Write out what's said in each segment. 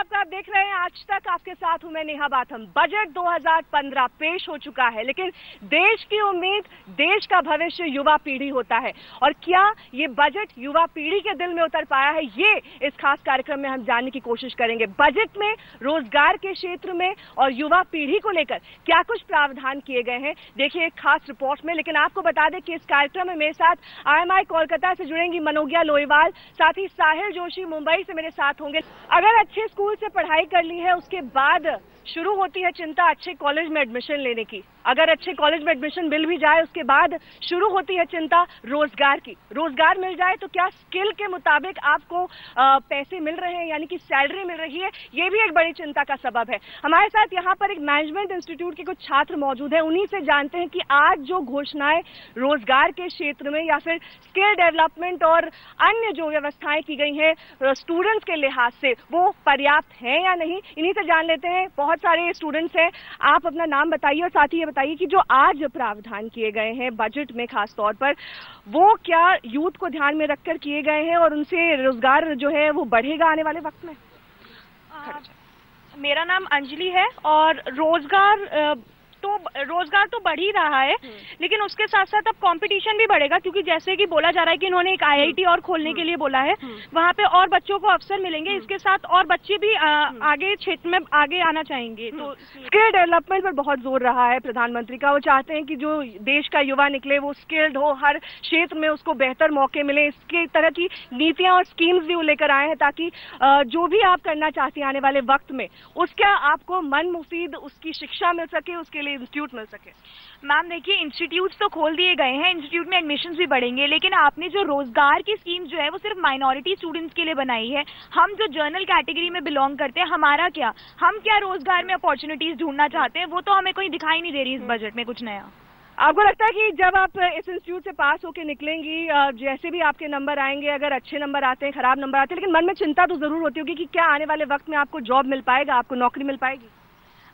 आपका, आप देख रहे हैं आज तक, आपके साथ हूं मैं नेहा बाथम। बजट 2015 पेश हो चुका है, लेकिन देश की उम्मीद, देश का भविष्य युवा पीढ़ी होता है। और क्या ये बजट युवा पीढ़ी के दिल में उतर पाया है, ये इस खास कार्यक्रम में हम जानने की कोशिश करेंगे। बजट में रोजगार के क्षेत्र में और युवा पीढ़ी को लेकर क्या कुछ प्रावधान किए गए हैं, देखिए एक खास रिपोर्ट में। लेकिन आपको बता दें कि इस कार्यक्रम में मेरे साथ IMI कोलकाता से जुड़ेंगी मनोज्ञा लोईवाल, साथ ही साहिल जोशी मुंबई से मेरे साथ होंगे। अगर अच्छे स्कूल से पढ़ाई कर ली है, उसके बाद शुरू होती है चिंता अच्छे कॉलेज में एडमिशन लेने की। अगर अच्छे कॉलेज में एडमिशन मिल भी जाए, उसके बाद शुरू होती है चिंता रोजगार की। रोजगार मिल जाए तो क्या स्किल के मुताबिक आपको पैसे मिल रहे हैं, यानी कि सैलरी मिल रही है, ये भी एक बड़ी चिंता का सबब है। हमारे साथ यहाँ पर एक मैनेजमेंट इंस्टीट्यूट के कुछ छात्र मौजूद हैं, उन्हीं से जानते हैं कि आज जो घोषणाएं रोजगार के क्षेत्र में या फिर स्किल डेवलपमेंट और अन्य जो व्यवस्थाएं की गई हैं स्टूडेंट्स के लिहाज से, वो पर्याप्त हैं या नहीं। इन्हीं से जान लेते हैं। बहुत सारे स्टूडेंट्स हैं, आप अपना नाम बताइए और साथ ही ये बताइए कि जो आज प्रावधान किए गए हैं बजट में खास तौर पर, वो क्या यूथ को ध्यान में रखकर किए गए हैं और उनसे रोजगार जो है वो बढ़ेगा आने वाले वक्त में? मेरा नाम अंजलि है और रोजगार तो बढ़ ही रहा है, लेकिन उसके साथ साथ अब कंपटीशन भी बढ़ेगा, क्योंकि जैसे कि बोला जा रहा है कि इन्होंने एक IIT और खोलने के लिए बोला है, वहाँ पे और बच्चों को अवसर मिलेंगे। इसके साथ और बच्चे भी आगे क्षेत्र में आगे आना चाहेंगे। तो स्किल डेवलपमेंट पर बहुत जोर रहा है प्रधानमंत्री का। वो चाहते हैं कि जो देश का युवा निकले वो स्किल्ड हो, हर क्षेत्र में उसको बेहतर मौके मिले। इसके तरह की नीतियां और स्कीम्स भी वो लेकर आए हैं, ताकि जो भी आप करना चाहती हैं आने वाले वक्त में, उसका आपको मन मुफीद उसकी शिक्षा मिल सके, उसके लिए इंस्टीट्यूट मिल सके। मैम देखिए, इंस्टीट्यूट्स तो खोल दिए गए हैं, इंस्टीट्यूट में एडमिशन्स भी बढ़ेंगे, लेकिन आपने जो रोजगार की स्कीम जो है वो सिर्फ माइनॉरिटी स्टूडेंट्स के लिए बनाई है। हम जो जर्नल कैटेगरी में बिलोंग करते हैं, हमारा क्या, हम क्या रोजगार में अपॉर्चुनिटीज ढूंढना चाहते हैं, वो तो हमें कोई दिखाई नहीं दे रही इस बजट में कुछ नया। आपको लगता है कि जब आप इस इंस्टीट्यूट से पास होकर निकलेंगी, जैसे भी आपके नंबर आएंगे, अगर अच्छे नंबर आते हैं, खराब नंबर आते हैं, लेकिन मन में चिंता तो जरूर होती होगी कि क्या आने वाले वक्त में आपको जॉब मिल पाएगा, आपको नौकरी मिल पाएगी?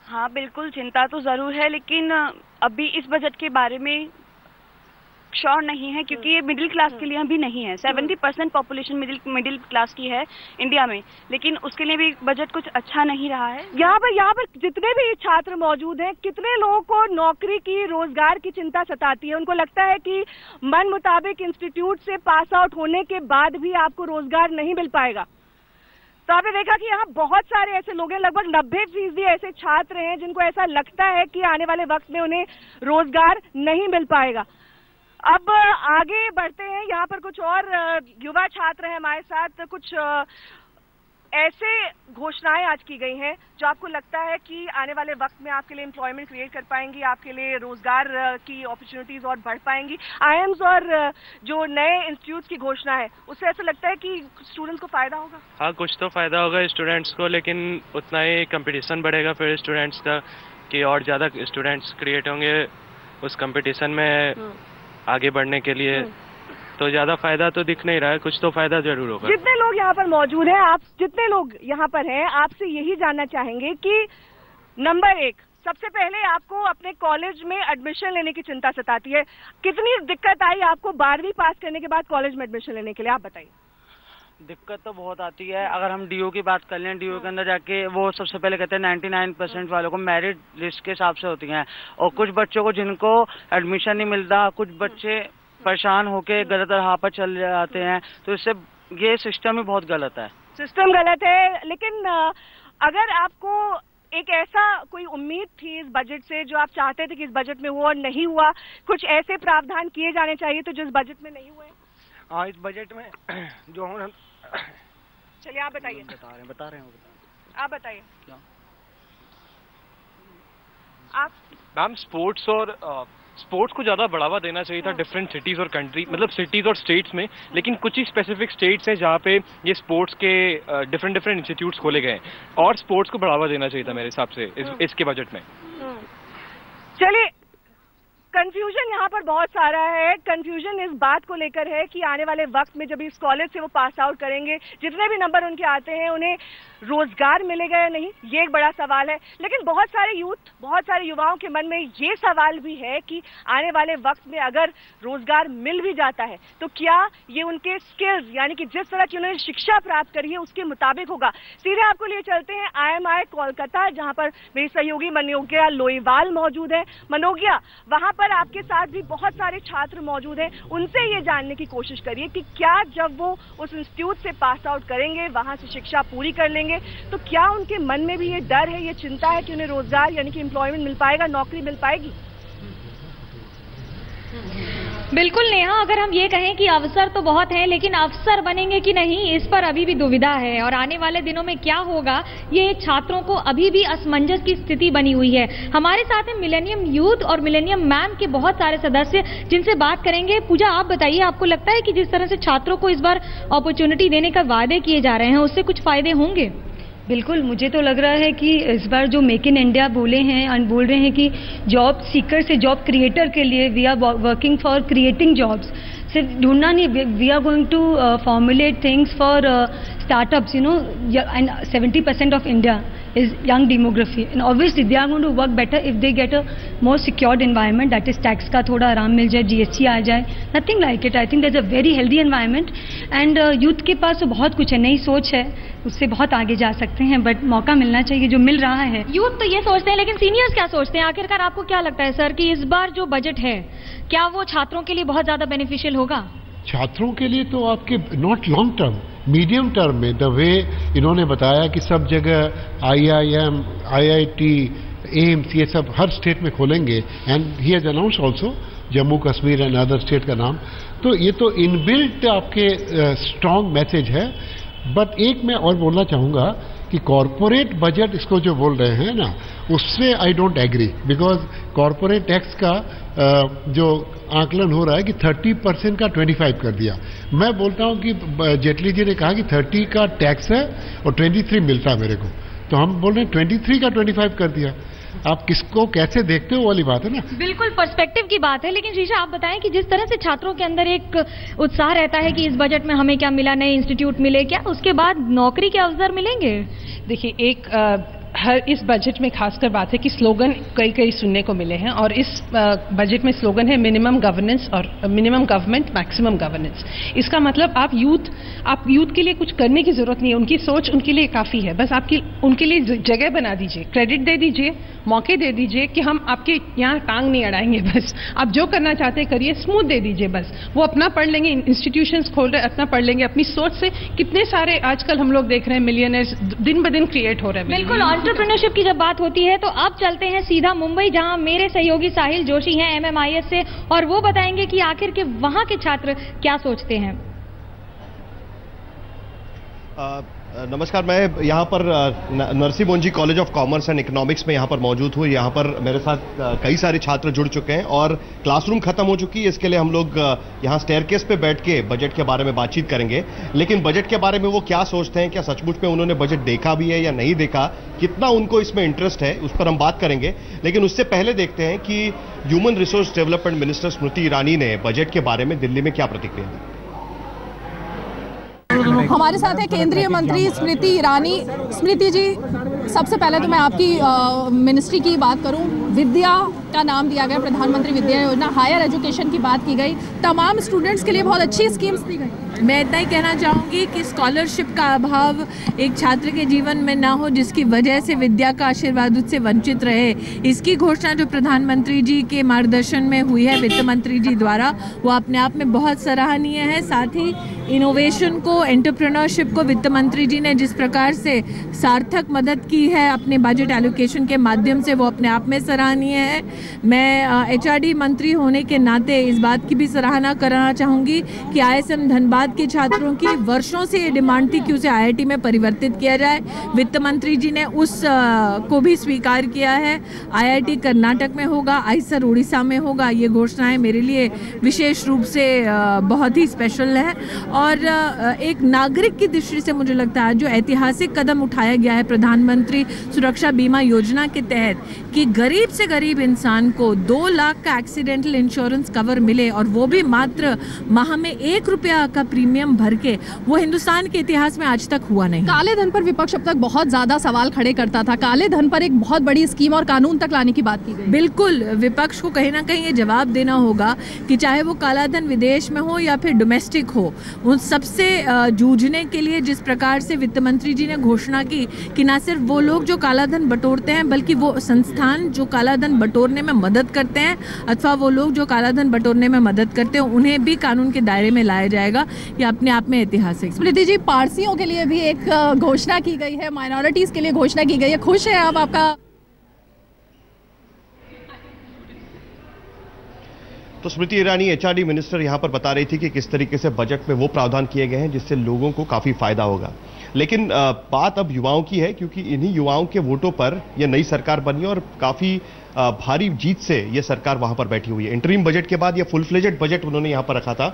हाँ बिल्कुल, चिंता तो जरूर है, लेकिन अभी इस बजट के बारे में श्योर नहीं है, क्योंकि ये मिडिल क्लास के लिए अभी नहीं है। 70% पॉपुलेशन मिडिल क्लास की है इंडिया में, लेकिन उसके लिए भी बजट कुछ अच्छा नहीं रहा है। यहाँ पर जितने भी छात्र मौजूद हैं, कितने लोगों को नौकरी की, रोजगार की चिंता सताती है? उनको लगता है कि मन मुताबिक इंस्टीट्यूट से पास आउट होने के बाद भी आपको रोजगार नहीं मिल पाएगा। तो आपने देखा कि यहाँ बहुत सारे ऐसे लोग हैं, लगभग 90% ऐसे छात्र हैं जिनको ऐसा लगता है कि आने वाले वक्त में उन्हें रोजगार नहीं मिल पाएगा। अब आगे बढ़ते हैं, यहाँ पर कुछ और युवा छात्र हैं हमारे साथ। कुछ ऐसे घोषणाएं आज की गई हैं जो आपको लगता है कि आने वाले वक्त में आपके लिए एम्प्लॉयमेंट क्रिएट कर पाएंगी, आपके लिए रोजगार की अपॉर्चुनिटीज और बढ़ पाएंगी। IIMs और जो नए इंस्टीट्यूट्स की घोषणा है, उससे ऐसा लगता है कि स्टूडेंट्स को फायदा होगा? हाँ, कुछ तो फायदा होगा स्टूडेंट्स को, लेकिन उतना ही कंपटीशन बढ़ेगा फिर स्टूडेंट्स का, कि और ज़्यादा स्टूडेंट्स क्रिएट होंगे उस कंपटीशन में आगे बढ़ने के लिए। तो ज्यादा फायदा तो दिख नहीं रहा है, कुछ तो फायदा जरूर होगा। जितने लोग यहाँ पर मौजूद हैं, आप जितने लोग यहाँ पर हैं, आपसे यही जानना चाहेंगे कि नंबर 1, सबसे पहले आपको अपने कॉलेज में एडमिशन लेने की चिंता सताती है। कितनी दिक्कत आई आपको 12वीं पास करने के बाद कॉलेज में एडमिशन लेने के लिए, आप बताइए। दिक्कत तो बहुत आती है। अगर हम DO की बात कर लें, DO के अंदर जाके वो सबसे पहले कहते हैं 99% वालों को मेरिट लिस्ट के हिसाब से होती हैं, और कुछ बच्चों को जिनको एडमिशन नहीं मिलता, कुछ बच्चे परेशान होके गलत राह पर चल जाते हैं। तो इससे ये सिस्टम ही बहुत गलत है। सिस्टम गलत है, लेकिन अगर आपको एक ऐसा कोई उम्मीद थी इस बजट से, जो आप चाहते थे कि इस बजट में हुआ और नहीं हुआ, कुछ ऐसे प्रावधान किए जाने चाहिए तो जो इस बजट में नहीं हुए? हाँ, इस बजट में जो हम चलिए आप बताइए। बता रहे हैं आप बताइए। आप मैम, स्पोर्ट्स को ज़्यादा बढ़ावा देना चाहिए था डिफरेंट सिटीज़ और कंट्री, मतलब सिटीज़ और स्टेट्स में, लेकिन कुछ ही स्पेसिफिक स्टेट्स हैं जहाँ पे ये स्पोर्ट्स के डिफरेंट इंस्टीट्यूट्स खोले गए हैं, और स्पोर्ट्स को बढ़ावा देना चाहिए था मेरे हिसाब से इसके बजट में। चलिए, कंफ्यूजन यहाँ पर बहुत सारा है। कंफ्यूजन इस बात को लेकर है कि आने वाले वक्त में जब इस कॉलेज से वो पास आउट करेंगे, जितने भी नंबर उनके आते हैं, उन्हें रोजगार मिलेगा या नहीं, ये एक बड़ा सवाल है। लेकिन बहुत सारे युवाओं के मन में ये सवाल भी है कि आने वाले वक्त में अगर रोजगार मिल भी जाता है तो क्या ये उनके स्किल्स, यानी कि जिस तरह की उन्होंने शिक्षा प्राप्त करी है उसके मुताबिक होगा। सीधे आपको लिए चलते हैं IMI कोलकाता, जहां पर मेरी सहयोगी मनोज्ञा लोईवाल मौजूद है। मनोज्ञा, वहां पर आपके साथ भी बहुत सारे छात्र मौजूद हैं, उनसे ये जानने की कोशिश करिए कि क्या जब वो उस इंस्टीट्यूट से पास आउट करेंगे, वहां से शिक्षा पूरी कर लेंगे, तो क्या उनके मन में भी ये डर है, ये चिंता है कि उन्हें रोजगार यानी कि एम्प्लॉयमेंट मिल पाएगा, नौकरी मिल पाएगी? बिल्कुल नेहा, अगर हम ये कहें कि अवसर तो बहुत हैं, लेकिन अवसर बनेंगे कि नहीं इस पर अभी भी दुविधा है। और आने वाले दिनों में क्या होगा, ये छात्रों को अभी भी असमंजस की स्थिति बनी हुई है। हमारे साथ हैं मिलेनियम यूथ और मिलेनियम मैम के बहुत सारे सदस्य, जिनसे बात करेंगे। पूजा, आप बताइए, आपको लगता है कि जिस तरह से छात्रों को इस बार अपॉर्चुनिटी देने का वादे किए जा रहे हैं उससे कुछ फायदे होंगे? बिल्कुल, मुझे तो लग रहा है कि इस बार जो मेक इन इंडिया बोले हैं और बोल रहे हैं कि जॉब सीकर से जॉब क्रिएटर के लिए we are working for creating jobs, सिर्फ ढूंढना नहीं, we are going to formulate things for startups, and 70% of India is young demography, and obviously they are going to work better if they get a more secured environment, that is tax का थोड़ा आराम मिल जाए, GST आ जाए, nothing like it. I think there's a very healthy environment and youth के पास तो बहुत कुछ है, नई सोच है, उससे बहुत आगे जा सकते हैं, बट मौका मिलना चाहिए जो मिल रहा है। यूथ तो ये सोचते हैं, लेकिन सीनियर्स क्या सोचते हैं? आखिरकार आपको क्या लगता है सर कि इस बार जो बजट है क्या वो छात्रों के लिए बहुत ज्यादा बेनिफिशियल होगा? छात्रों के लिए तो आपके not long term, medium term में द वे इन्होंने बताया कि सब जगह IIM, IIT, एम्स ये सब हर स्टेट में खोलेंगे, and he has announce also Jammu Kashmir and other state का नाम, तो ये तो इनबिल्ट आपके स्ट्रॉन्ग मैसेज है। बट एक मैं और बोलना चाहूँगा कि कॉरपोरेट बजट इसको जो बोल रहे हैं ना, उससे I don't agree, because corporate tax का जो आकलन हो रहा है कि 30% का 25 कर दिया। मैं बोलता हूं कि जेटली जी ने कहा कि 30 का टैक्स है और 23 मिलता है मेरे को, तो हम बोल रहे हैं 23 का 25 कर दिया। आप किसको कैसे देखते हो वाली बात है ना। बिल्कुल पर्सपेक्टिव की बात है। लेकिन शीशा, आप बताएं कि जिस तरह से छात्रों के अंदर एक उत्साह रहता है कि इस बजट में हमें क्या मिला, नए इंस्टीट्यूट मिले, क्या उसके बाद नौकरी के अवसर मिलेंगे? देखिए, एक हर इस बजट में खासकर बात है कि स्लोगन कई सुनने को मिले हैं, और इस बजट में स्लोगन है मिनिमम गवर्नेंस और मिनिमम गवर्नमेंट मैक्सिमम गवर्नेंस। इसका मतलब आप यूथ के लिए कुछ करने की जरूरत नहीं है, उनकी सोच उनके लिए काफ़ी है, बस आपकी उनके लिए जगह बना दीजिए, क्रेडिट दे दीजिए, मौके दे दीजिए कि हम आपके यहाँ टांग नहीं अड़ाएंगे, बस आप जो करना चाहते हैं करिए, स्मूथ दे दीजिए, बस वो अपना पढ़ लेंगे, इंस्टीट्यूशंस खोल रहे अपना पढ़ लेंगे, अपनी सोच से कितने सारे आजकल हम लोग देख रहे हैं मिलियनर्स दिन ब दिन क्रिएट हो रहे हैं। बिल्कुल, एंटरप्रेन्योरशिप की जब बात होती है तो अब चलते हैं सीधा मुंबई, जहां मेरे सहयोगी साहिल जोशी हैं MMIS से, और वो बताएंगे कि आखिर के वहां के छात्र क्या सोचते हैं। नमस्कार, मैं यहाँ पर Narsee Monjee college of commerce and economics में यहाँ पर मौजूद हूँ। यहाँ पर मेरे साथ कई सारे छात्र जुड़ चुके हैं और क्लासरूम खत्म हो चुकी है। इसके लिए हम लोग यहाँ स्टेयरकेस पे बैठ के बजट के बारे में बातचीत करेंगे। लेकिन बजट के बारे में वो क्या सोचते हैं, क्या सचमुच में उन्होंने बजट देखा भी है या नहीं देखा, कितना उनको इसमें इंटरेस्ट है, उस पर हम बात करेंगे। लेकिन उससे पहले देखते हैं कि human resource development minister Smriti Irani ने बजट के बारे में दिल्ली में क्या प्रतिक्रिया दी। हमारे साथ है केंद्रीय मंत्री स्मृति ईरानी। स्मृति जी, सबसे पहले तो मैं आपकी मिनिस्ट्री की बात करूं, विद्या का नाम दिया गया, प्रधानमंत्री विद्या योजना, हायर एजुकेशन की बात की गई, तमाम स्टूडेंट्स के लिए बहुत अच्छी स्कीम्स दी गई। मैं इतना ही कहना चाहूँगी कि स्कॉलरशिप का अभाव एक छात्र के जीवन में ना हो, जिसकी वजह से विद्या का आशीर्वाद उससे वंचित रहे। इसकी घोषणा जो प्रधानमंत्री जी के मार्गदर्शन में हुई है वित्त मंत्री जी द्वारा, वो अपने आप में बहुत सराहनीय है। साथ ही इनोवेशन को, एंटरप्रेन्योरशिप को वित्त मंत्री जी ने जिस प्रकार से सार्थक मदद की है अपने बजट एलोकेशन के माध्यम से, वो अपने आप में सराहनीय है। मैं HRD मंत्री होने के नाते इस बात की भी सराहना करना चाहूँगी कि ISM धनबाद के छात्रों की वर्षों से ये डिमांड थी कि उसे IIT में परिवर्तित किया जाए। वित्त मंत्री जी ने उस को भी स्वीकार किया है। IIT कर्नाटक में होगा, आईसर उड़ीसा में होगा। ये घोषणाएं मेरे लिए विशेष रूप से बहुत ही स्पेशल है। और एक नागरिक की दृष्टि से मुझे लगता है जो ऐतिहासिक कदम उठाया गया है प्रधानमंत्री सुरक्षा बीमा योजना के तहत कि गरीब से गरीब इंसान को 2 लाख का एक्सीडेंटल इंश्योरेंस कवर मिले और वो भी मात्र माह में 1 रुपया का प्रीमियम भर के, वो हिंदुस्तान के इतिहास में आज तक हुआ नहीं। काले धन पर विपक्ष अब तक बहुत ज्यादा सवाल खड़े करता था, काले धन पर एक बहुत बड़ी स्कीम और कानून तक लाने की बात की गई। बिल्कुल, विपक्ष को कहीं ना कहीं ये जवाब देना होगा कि चाहे वो काला धन विदेश में हो या फिर डोमेस्टिक हो, उन सबसे जूझने के लिए जिस प्रकार से वित्त मंत्री जी ने घोषणा की कि ना सिर्फ वो लोग जो काला धन बटोरते हैं बल्कि वो संस्थान जो काला धन बटोरने में मदद करते हैं अथवा वो लोग जो काला धन बटोरने में मदद करते हैं उन्हें भी कानून के दायरे में लाया जाएगा। ये अपने आप में ऐतिहासिक। स्मृति जी, पारसियों के लिए भी एक घोषणा की गई है, माइनॉरिटीज के लिए घोषणा की गई है, खुश है आप? आपका तो स्मृति ईरानी एचआरडी मिनिस्टर यहां पर बता रही थी कि किस तरीके से बजट में वो प्रावधान किए गए हैं जिससे लोगों को काफी फायदा होगा। लेकिन बात अब युवाओं की है, क्योंकि इन्हीं युवाओं के वोटों पर यह नई सरकार बनी और काफी भारी जीत से यह सरकार वहां पर बैठी हुई है। इंटरिम बजट के बाद यह फुल फ्लेजेड बजट उन्होंने यहां पर रखा था।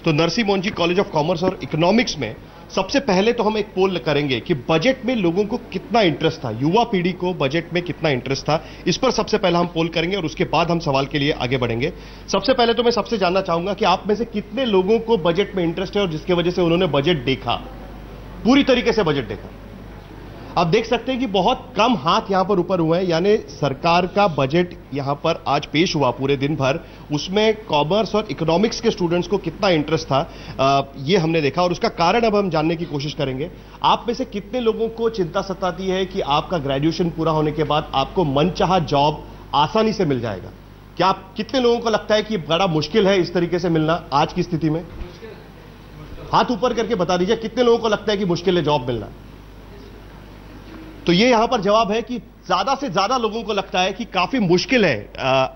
तो Narsi Mohanji college of commerce और इकोनॉमिक्स में सबसे पहले तो हम एक पोल करेंगे कि बजट में लोगों को कितना इंटरेस्ट था, युवा पीढ़ी को बजट में कितना इंटरेस्ट था, इस पर सबसे पहले हम पोल करेंगे और उसके बाद हम सवाल के लिए आगे बढ़ेंगे। सबसे पहले तो मैं सबसे जानना चाहूंगा कि आप में से कितने लोगों को बजट में इंटरेस्ट है और जिसकी वजह से उन्होंने बजट देखा, पूरी तरीके से बजट देखा। आप देख सकते हैं कि बहुत कम हाथ यहां पर ऊपर हुए हैं, यानी सरकार का बजट यहां पर आज पेश हुआ पूरे दिन भर, उसमें कॉमर्स और इकोनॉमिक्स के स्टूडेंट्स को कितना इंटरेस्ट था ये हमने देखा और उसका कारण अब हम जानने की कोशिश करेंगे। आप में से कितने लोगों को चिंता सताती है कि आपका ग्रेजुएशन पूरा होने के बाद आपको मनचाहा जॉब आसानी से मिल जाएगा? क्या आप कितने लोगों को लगता है कि बड़ा मुश्किल है इस तरीके से मिलना आज की स्थिति में? हाथ ऊपर करके बता दीजिए कितने लोगों को लगता है कि मुश्किल है जॉब मिलना। तो ये यहां पर जवाब है कि ज्यादा से ज्यादा लोगों को लगता है कि काफी मुश्किल है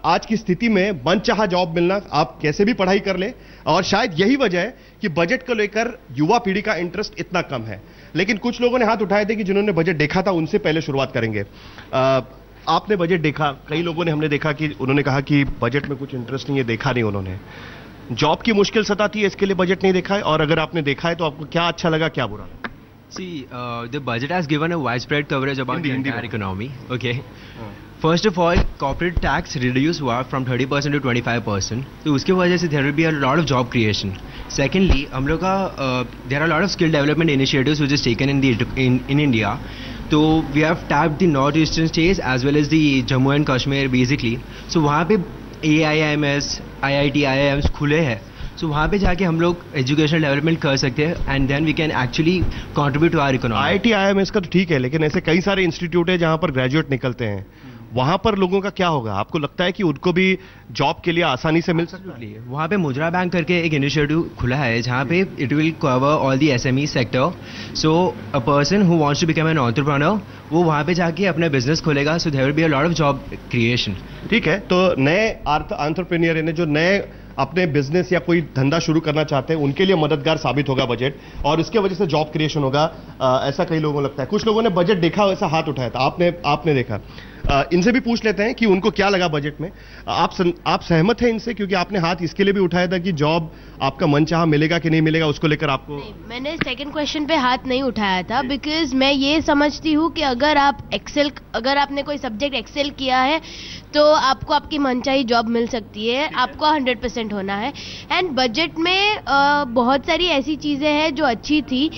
आज की स्थिति में मनचाहा जॉब मिलना, आप कैसे भी पढ़ाई कर ले। और शायद यही वजह है कि बजट को लेकर युवा पीढ़ी का इंटरेस्ट इतना कम है। लेकिन कुछ लोगों ने हाथ उठाए थे कि जिन्होंने बजट देखा था, उनसे पहले शुरुआत करेंगे। आपने बजट देखा, कई लोगों ने हमने देखा कि उन्होंने कहा कि बजट में कुछ इंटरेस्ट नहीं है, देखा नहीं उन्होंने। जॉब की मुश्किल सताती है, इसके लिए बजट नहीं देखा है, और अगर आपने देखा है तो आपको क्या अच्छा लगा, क्या बुरा? See, the budget has given a widespread coverage about the entire economy. Okay. First of all, corporate tax reduced हुआ from 30% to 25%. तो उसके वजह से there will be a lot of job creation. Secondly, हम लोग का there are a lot of skill development initiatives which is taken in India. तो we have tapped the northeastern states as well as the Jammu and Kashmir basically. So वहाँ पे AIIMS, IIT, IIMs खुले हैं. So वहाँ पे जाके हम लोग एजुकेशनल डेवलपमेंट कर सकते हैं and then we can actually contribute to our economy. IIT, IIMS का तो ठीक है, लेकिन ऐसे कई सारे इंस्टीट्यूट है जहाँ पर ग्रेजुएट निकलते हैं, वहाँ पर लोगों का क्या होगा? आपको लगता है कि उनको भी जॉब के लिए आसानी से मिल सकता है? वहाँ पे मुद्रा बैंक करके एक इनिशिएटिव खुला है जहाँ पे it will cover all the SME sector. So a person who wants to become an entrepreneur वो वहाँ पे जाके अपना बिजनेस खोलेगा, so there will be a lot of job creation. ठीक है, तो नए एंटरप्रेन्योर यानी जो नए अपने बिजनेस या कोई धंधा शुरू करना चाहते हैं उनके लिए मददगार साबित होगा बजट, और इसके वजह से जॉब क्रिएशन होगा, ऐसा कई लोगों को लगता है। कुछ लोगों ने बजट देखा, वैसा हाथ उठाया था, आपने देखा। इनसे भी पूछ लेते हैं कि उनको क्या लगा बजट में। आप सहमत हैं इनसे, क्योंकि आपने हाथ इसके लिए भी उठाया था कि जॉब आपका मनचाहा मिलेगा कि नहीं मिलेगा, उसको लेकर आपको? नहीं, मैंने सेकंड क्वेश्चन पे हाथ नहीं उठाया था, बिकॉज मैं ये समझती हूँ कि अगर आपने कोई सब्जेक्ट एक्सेल किया है तो आपको आपकी मनचाही जॉब मिल सकती है, आपको 100% होना है। एंड बजट में बहुत सारी ऐसी चीज़ें हैं जो अच्छी थी,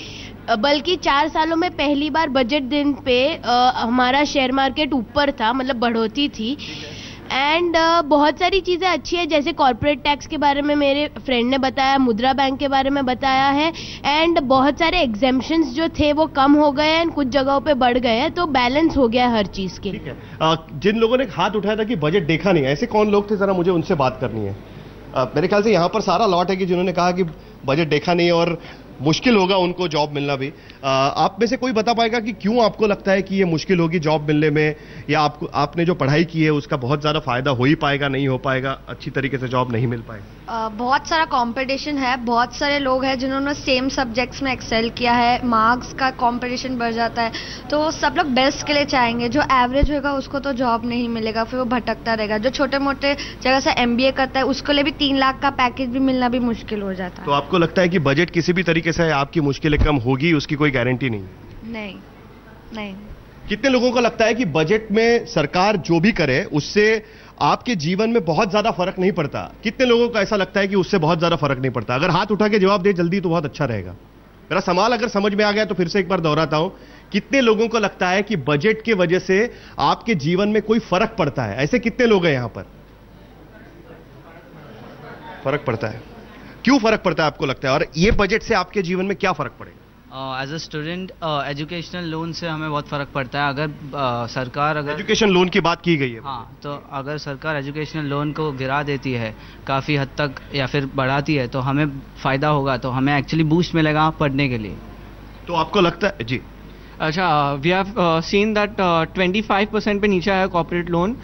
बल्कि 4 सालों में पहली बार बजट दिन पे हमारा शेयर मार्केट ऊपर था, मतलब बढ़ोतरी थी। एंड बहुत सारी चीज़ें अच्छी है, जैसे कॉर्पोरेट टैक्स के बारे में मेरे फ्रेंड ने बताया, मुद्रा बैंक के बारे में बताया है, एंड बहुत सारे एग्जेम्पशंस जो थे वो कम हो गए हैं, कुछ जगहों पे बढ़ गए हैं, तो बैलेंस हो गया हर चीज़ के। ठीक है, जिन लोगों ने हाथ उठाया था कि बजट देखा नहीं, ऐसे कौन लोग थे, जरा मुझे उनसे बात करनी है। मेरे ख्याल से यहाँ पर सारा लॉट है कि जिन्होंने कहा कि बजट देखा नहीं और मुश्किल होगा उनको जॉब मिलना भी। आप में से कोई बता पाएगा कि क्यों आपको लगता है कि ये मुश्किल होगी जॉब मिलने में, या आपने जो पढ़ाई की है उसका बहुत ज़्यादा फायदा हो ही पाएगा, नहीं हो पाएगा, अच्छी तरीके से जॉब नहीं मिल पाएगा? बहुत सारा कंपटीशन है, बहुत सारे लोग हैं जिन्होंने सेम सब्जेक्ट्स में एक्सेल किया है, मार्क्स का कंपटीशन बढ़ जाता है, तो सब लोग बेस्ट के लिए चाहेंगे। जो एवरेज होगा उसको तो जॉब नहीं मिलेगा, फिर वो भटकता रहेगा। जो छोटे मोटे जगह से MBA करता है उसके लिए भी 3 लाख का पैकेज भी मिलना भी मुश्किल हो जाता है। तो आपको लगता है कि बजट किसी भी तरीके तरीके से आपकी मुश्किलें कम होगी उसकी कोई गारंटी नहीं? नहीं। कितने लोगों को लगता है कि बजट में सरकार जो भी करे उससे आपके जीवन में बहुत ज्यादा फर्क नहीं पड़ता? कितने लोगों को ऐसा लगता है कि उससे बहुत ज्यादा फर्क नहीं पड़ता? अगर हाथ उठा के जवाब दे जल्दी तो बहुत अच्छा रहेगा। मेरा सवाल अगर समझ में आ गया तो फिर से एक बार दोहराता हूं, कितने लोगों को लगता है कि बजट के वजह से आपके जीवन में कोई फर्क पड़ता है? ऐसे कितने लोग हैं यहां पर? फर्क पड़ता है। क्यों फर्क पड़ता है आपको लगता है, और ये बजट से आपके जीवन में क्या फर्क पड़ेगा? As a student educational loan से हमें बहुत फ़र्क पड़ता है। अगर सरकार एजुकेशन लोन की बात की गई है, हाँ, तो अगर सरकार एजुकेशनल लोन को गिरा देती है काफ़ी हद तक या फिर बढ़ाती है तो हमें फ़ायदा होगा, तो हमें एक्चुअली बूस्ट मिलेगा पढ़ने के लिए। तो आपको लगता है जी? अच्छा, वी हैव सीन दैट 25% पे नीचे आया corporate loan,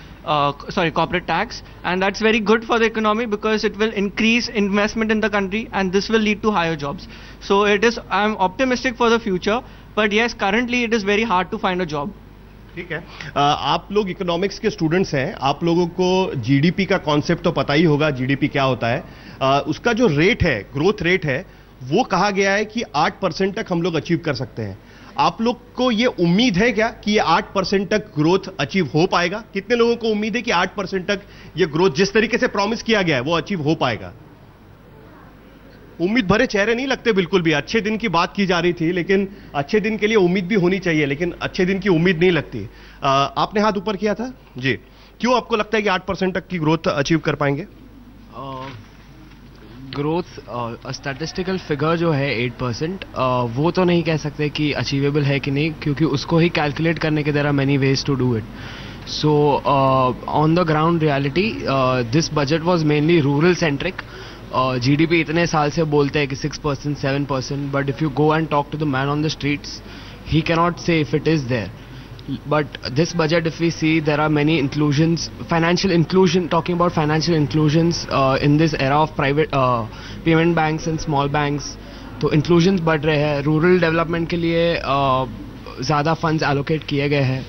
corporate tax, and that's very good for the economy because it will increase investment in the country and this will lead to higher jobs. So I'm optimistic for the future, but yes, currently it is very hard to find a job. ठीक है, आप लोग economics के students हैं, आप लोगों को GDP का कॉन्सेप्ट तो पता ही होगा, जीडीपी क्या होता है। उसका जो रेट है, ग्रोथ रेट है, वो कहा गया है कि 8% तक हम लोग अचीव कर सकते हैं। आप लोग को ये उम्मीद है क्या कि ये 8% तक ग्रोथ अचीव हो पाएगा? कितने लोगों को उम्मीद है कि 8% तक ये ग्रोथ जिस तरीके से प्रॉमिस किया गया है वो अचीव हो पाएगा? उम्मीद भरे चेहरे नहीं लगते बिल्कुल भी। अच्छे दिन की बात की जा रही थी, लेकिन अच्छे दिन के लिए उम्मीद भी होनी चाहिए, लेकिन अच्छे दिन की उम्मीद नहीं लगती। आपने हाथ ऊपर किया था जी, क्यों आपको लगता है कि 8% तक की ग्रोथ अचीव कर पाएंगे? ग्रोथ स्टैटिस्टिकल फिगर जो है 8%, वो तो नहीं कह सकते कि अचीवेबल है कि नहीं, क्योंकि उसको ही कैलकुलेट करने के there are many ways to do it. So on the ground reality this budget was mainly rural centric. GDP इतने साल से बोलते हैं कि 6%, 7%, but if you go and talk to the man on the streets he cannot say if it is there. But this budget, if we see, there are many inclusions, financial inclusion, talking about financial inclusions in this era of private payment banks and small banks, तो inclusions बढ़ रहे हैं। rural development के लिए ज़्यादा funds allocate किए गए हैं,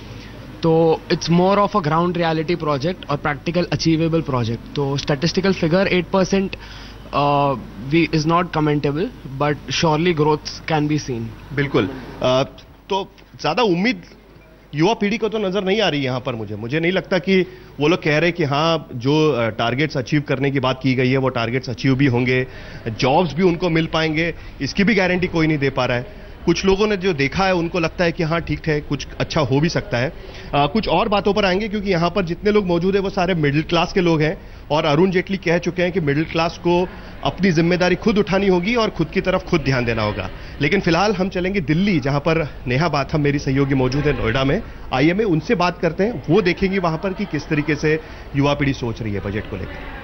तो it's more of a ground reality project और practical achievable project। तो statistical figure 8% is not commentable, but surely growth can be seen। बिल्कुल, तो ज़्यादा उम्मीद युवा पीढ़ी को तो नजर नहीं आ रही यहाँ पर। मुझे नहीं लगता कि वो लोग कह रहे कि हाँ, जो टारगेट्स अचीव करने की बात की गई है वो टारगेट्स अचीव भी होंगे, जॉब्स भी उनको मिल पाएंगे, इसकी भी गारंटी कोई नहीं दे पा रहा है। कुछ लोगों ने जो देखा है उनको लगता है कि हाँ ठीक है, कुछ अच्छा हो भी सकता है। कुछ और बातों पर आएंगे, क्योंकि यहाँ पर जितने लोग मौजूद है वो सारे मिडिल क्लास के लोग हैं, और अरुण जेटली कह चुके हैं कि मिडिल क्लास को अपनी जिम्मेदारी खुद उठानी होगी और खुद की तरफ खुद ध्यान देना होगा। लेकिन फिलहाल हम चलेंगे दिल्ली, जहां पर नेहा बाथम मेरी सहयोगी मौजूद है नोएडा में, आईएमए, उनसे बात करते हैं। वो देखेंगे वहां पर कि किस तरीके से युवा पीढ़ी सोच रही है बजट को लेकर।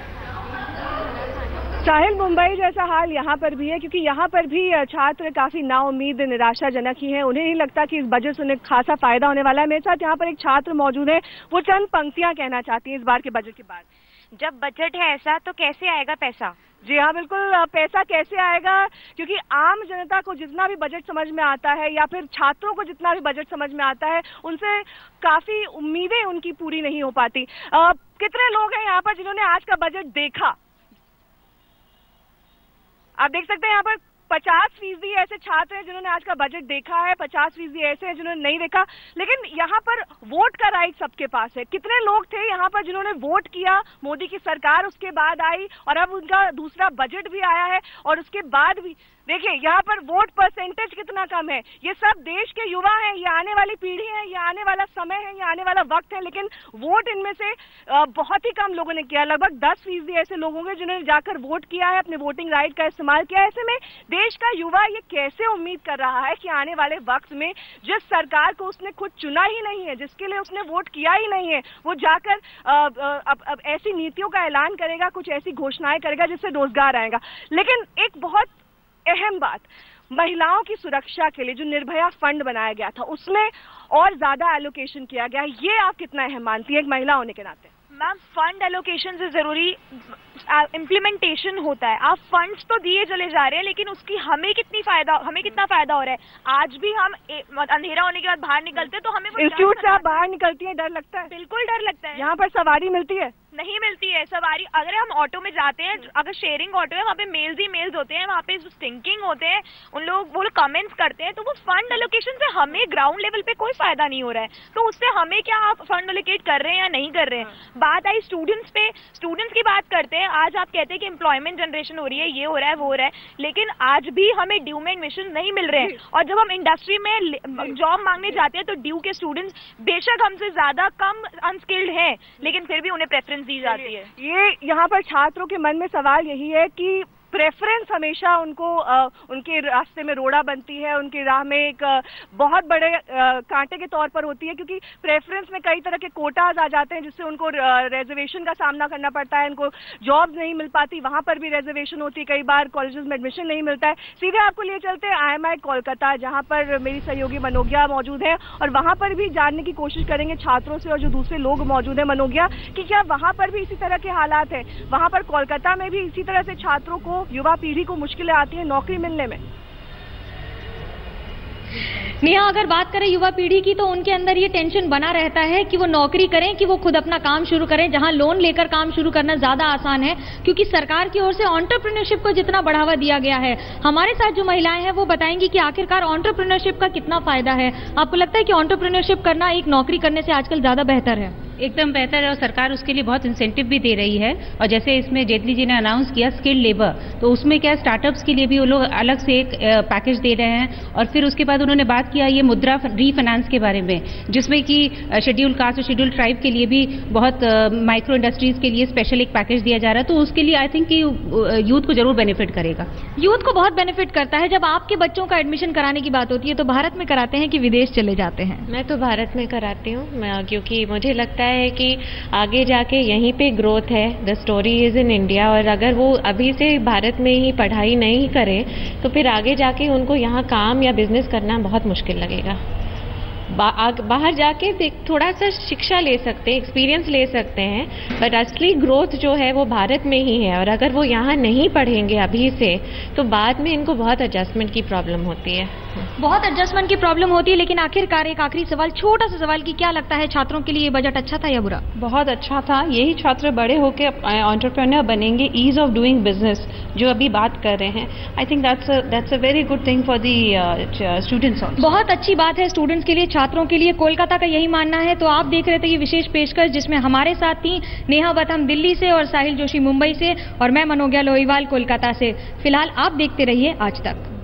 साहिल, मुंबई जैसा हाल यहाँ पर भी है, क्योंकि यहाँ पर भी छात्र काफी नाउम्मीद, निराशाजनक ही हैं। उन्हें नहीं लगता कि इस बजट से उन्हें खासा फायदा होने वाला है। मेरे साथ यहाँ पर एक छात्र मौजूद है, वो चंद पंक्तियां कहना चाहती हैं इस बार के बजट के बाद। जब बजट है ऐसा तो कैसे आएगा पैसा? जी हाँ, बिल्कुल, पैसा कैसे आएगा, क्योंकि आम जनता को जितना भी बजट समझ में आता है या फिर छात्रों को जितना भी बजट समझ में आता है, उनसे काफी उम्मीदें उनकी पूरी नहीं हो पाती। कितने लोग हैं यहाँ पर जिन्होंने आज का बजट देखा? आप देख सकते हैं यहाँ पर 50% ऐसे छात्र हैं जिन्होंने आज का बजट देखा है, 50% ऐसे हैं जिन्होंने नहीं देखा। लेकिन यहाँ पर वोट का राइट सबके पास है। कितने लोग थे यहाँ पर जिन्होंने वोट किया, मोदी की सरकार उसके बाद आई और अब उनका दूसरा बजट भी आया है, और उसके बाद भी देखिए यहाँ पर वोट परसेंटेज कितना कम है। ये सब देश के युवा हैं, ये आने वाली पीढ़ी है, ये आने वाला समय है, ये आने वाला वक्त है, लेकिन वोट इनमें से बहुत ही कम लोगों ने किया। लगभग 10% ऐसे लोग होंगे जिन्होंने जाकर वोट किया है, अपने वोटिंग राइट का इस्तेमाल किया है। ऐसे में देश का युवा ये कैसे उम्मीद कर रहा है कि आने वाले वक्त में जिस सरकार को उसने खुद चुना ही नहीं है, जिसके लिए उसने वोट किया ही नहीं है, वो जाकर अब ऐसी नीतियों का ऐलान करेगा, कुछ ऐसी घोषणाएं करेगा जिससे रोजगार आएगा। लेकिन एक बहुत अहम बात, महिलाओं की सुरक्षा के लिए जो निर्भया फंड बनाया गया था उसमें और ज्यादा एलोकेशन किया गया, ये आप कितना अहम मानती है एक महिला होने के नाते? मैम, फंड एलोकेशन से जरूरी इम्प्लीमेंटेशन होता है। आप फंड्स तो दिए चले जा रहे हैं, लेकिन उसकी हमें कितना फायदा हो रहा है? आज भी हम अंधेरा होने के बाद बाहर निकलते हैं तो हमें इंस्टीट्यूट से आप बाहर निकलती हैं, डर लगता है? बिल्कुल डर लगता है। यहाँ पर सवारी मिलती है? नहीं मिलती है सवारी। अगर हम ऑटो में जाते हैं, अगर शेयरिंग ऑटो है, वहाँ पे मेल्स ही मेल्स होते हैं, वहाँ पे स्टिंकिंग होते हैं, वो लोग कमेंट्स करते हैं, तो वो फंड एलोकेशन से हमें ग्राउंड लेवल पे कोई फायदा नहीं हो रहा है। तो उससे हमें क्या आप फंड एलोकेट कर रहे हैं या नहीं कर रहे हैं। बात आई स्टूडेंट्स पे, स्टूडेंट्स की बात करते हैं। आज आप कहते हैं कि एम्प्लॉयमेंट जनरेशन हो रही है, ये हो रहा है, वो हो रहा है, लेकिन आज भी हमें ड्यू में एडमिशन नहीं मिल रहे हैं। और जब हम इंडस्ट्री में जॉब मांगने जाते हैं तो ड्यू के स्टूडेंट्स बेशक हमसे ज्यादा कम अनस्किल्ड हैं, लेकिन फिर भी उन्हें प्रेफरेंस दी जाती है। ये यहाँ पर छात्रों के मन में सवाल यही है कि प्रेफरेंस हमेशा उनको उनके रास्ते में रोड़ा बनती है, उनकी राह में एक बहुत बड़े कांटे के तौर पर होती है, क्योंकि प्रेफरेंस में कई तरह के कोटाज आ जाते हैं जिससे उनको रिजर्वेशन का सामना करना पड़ता है, उनको जॉब नहीं मिल पाती, वहाँ पर भी रिजर्वेशन होती है, कई बार कॉलेजेस में एडमिशन नहीं मिलता है। सीधे आपको लिए चलते हैं IMI कोलकाता, जहाँ पर मेरी सहयोगी मनोज्ञा मौजूद है और वहाँ पर भी जानने की कोशिश करेंगे छात्रों से और जो दूसरे लोग मौजूद है मनोज्ञा, कि क्या वहाँ पर भी इसी तरह के हालात हैं, वहाँ पर कोलकाता में भी इसी तरह से छात्रों को, युवा पीढ़ी को मुश्किलें आती हैं नौकरी मिलने में। नेहा, अगर बात करें युवा पीढ़ी की तो उनके अंदर ये टेंशन बना रहता है कि वो नौकरी करें कि वो खुद अपना काम शुरू करें, जहां लोन लेकर काम शुरू करना ज्यादा आसान है, क्योंकि सरकार की ओर से एंटरप्रेन्योरशिप को जितना बढ़ावा दिया गया है। हमारे साथ जो महिलाएं हैं वो बताएंगी कि आखिरकार एंटरप्रेन्योरशिप का कितना फायदा है। आपको लगता है कि एंटरप्रेन्योरशिप करना एक नौकरी करने से आजकल ज्यादा बेहतर है? एकदम बेहतर है और सरकार उसके लिए बहुत इंसेंटिव भी दे रही है। और जैसे इसमें जेटली जी ने अनाउंस किया स्किल्ड लेबर, तो उसमें क्या स्टार्टअप्स के लिए भी वो लोग अलग से एक पैकेज दे रहे हैं। और फिर उसके बाद उन्होंने बात किया ये मुद्रा रीफाइनेंस के बारे में, जिसमें कि शेड्यूल कास्ट और शेड्यूल ट्राइब के लिए भी बहुत माइक्रो इंडस्ट्रीज के लिए स्पेशल एक पैकेज दिया जा रहा है। तो उसके लिए आई थिंक कि यूथ को जरूर बेनिफिट करेगा। यूथ को बहुत बेनिफिट करता है। जब आपके बच्चों का एडमिशन कराने की बात होती है तो भारत में कराते हैं कि विदेश चले जाते हैं? मैं तो भारत में कराती हूँ, क्योंकि मुझे लगता है कि आगे जाके यहीं पे ग्रोथ है। The story is in India. और अगर वो अभी से भारत में ही पढ़ाई नहीं करें तो फिर आगे जाके उनको यहाँ काम या बिजनेस करना बहुत मुश्किल लगेगा। बाहर जाके थोड़ा सा शिक्षा ले सकते हैं, एक्सपीरियंस ले सकते हैं, बट असली ग्रोथ जो है वो भारत में ही है। और अगर वो यहाँ नहीं पढ़ेंगे अभी से तो बाद में इनको बहुत एडजस्टमेंट की प्रॉब्लम होती है। बहुत एडजस्टमेंट की प्रॉब्लम होती है। लेकिन आखिरकार एक आखिरी सवाल, छोटा सा सवाल, कि क्या लगता है छात्रों के लिए ये बजट अच्छा था या बुरा? बहुत अच्छा था। यही छात्र बड़े होकर एंटरप्रेन्योर बनेंगे, ईज ऑफ डूइंग बिजनेस जो अभी बात कर रहे हैं। I think that's a very good thing for the students. बहुत अच्छी बात है स्टूडेंट्स के लिए, छात्रों के लिए। कोलकाता का यही मानना है। तो आप देख रहे थे ये विशेष पेशकश, जिसमें हमारे साथ थी नेहा वतम दिल्ली से और साहिल जोशी मुंबई से और मैं मनोज्ञा लोहीवाल कोलकाता से। फिलहाल आप देखते रहिए आज तक।